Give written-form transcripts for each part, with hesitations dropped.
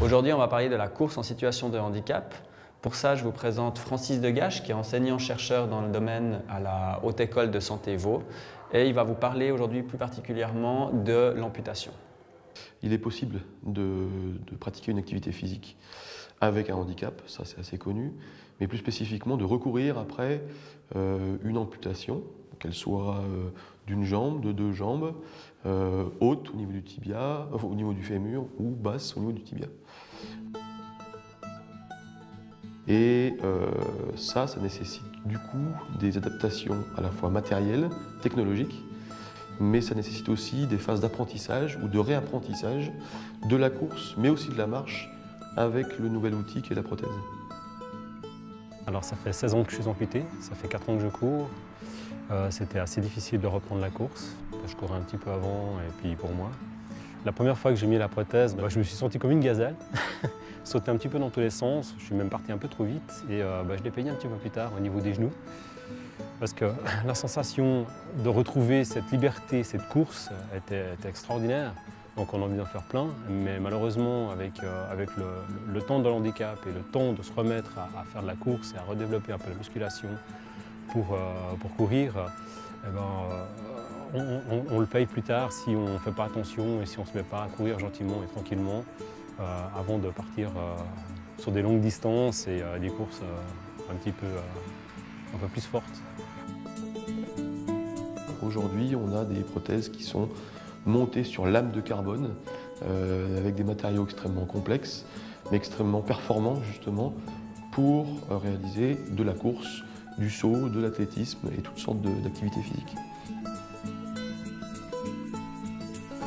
Aujourd'hui, on va parler de la course en situation de handicap. Pour ça, je vous présente Francis Degache, qui est enseignant-chercheur dans le domaine à la Haute École de Santé Vaud. Et il va vous parler aujourd'hui plus particulièrement de l'amputation. Il est possible de pratiquer une activité physique avec un handicap, ça c'est assez connu, mais plus spécifiquement de recourir après une amputation, qu'elle soit d'une jambe, de deux jambes, haute au niveau du tibia, au niveau du fémur ou basse au niveau du tibia. Et ça nécessite du coup des adaptations à la fois matérielles, technologiques, mais ça nécessite aussi des phases d'apprentissage ou de réapprentissage de la course, mais aussi de la marche avec le nouvel outil qui est la prothèse. Alors ça fait 16 ans que je suis amputé, ça fait 4 ans que je cours. C'était assez difficile de reprendre la course. Je courais un petit peu avant et puis pour moi. La première fois que j'ai mis la prothèse, je me suis senti comme une gazelle. Sauter un petit peu dans tous les sens, je suis même parti un peu trop vite et je l'ai payé un petit peu plus tard au niveau des genoux. Parce que la sensation de retrouver cette liberté, cette course était extraordinaire. Donc on a envie d'en faire plein, mais malheureusement avec le temps de l'handicap et le temps de se remettre à faire de la course et à redévelopper un peu la musculation pour courir, on le paye plus tard si on ne fait pas attention et si on ne se met pas à courir gentiment et tranquillement avant de partir sur des longues distances et des courses un peu plus fortes. Aujourd'hui, on a des prothèses qui sont montées sur lame de carbone avec des matériaux extrêmement complexes, mais extrêmement performants justement pour réaliser de la course, du saut, de l'athlétisme et toutes sortes d'activités physiques.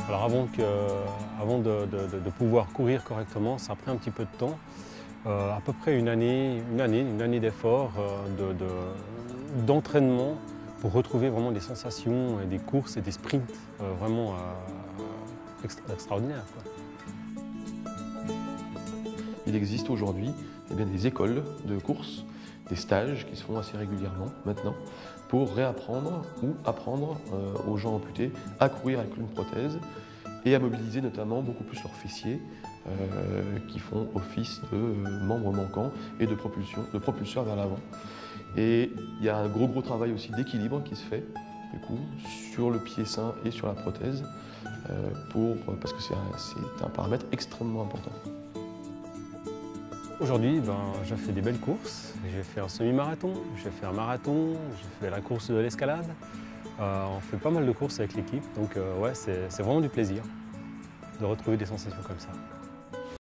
Alors avant de pouvoir courir correctement, ça a pris un petit peu de temps, à peu près une année d'effort, d'entraînement pour retrouver vraiment des sensations, des courses et des sprints vraiment extraordinaires, quoi. Il existe aujourd'hui des écoles de course, des stages qui se font assez régulièrement maintenant pour réapprendre ou apprendre aux gens amputés à courir avec une prothèse et à mobiliser notamment beaucoup plus leurs fessiers qui font office de membres manquants et de propulseurs vers l'avant. Et il y a un gros travail aussi d'équilibre qui se fait du coup, sur le pied sain et sur la prothèse parce que c'est un paramètre extrêmement important. Aujourd'hui, je fais des belles courses. J'ai fait un semi-marathon, j'ai fait un marathon, j'ai fait la course de l'escalade. On fait pas mal de courses avec l'équipe, donc ouais, c'est vraiment du plaisir de retrouver des sensations comme ça.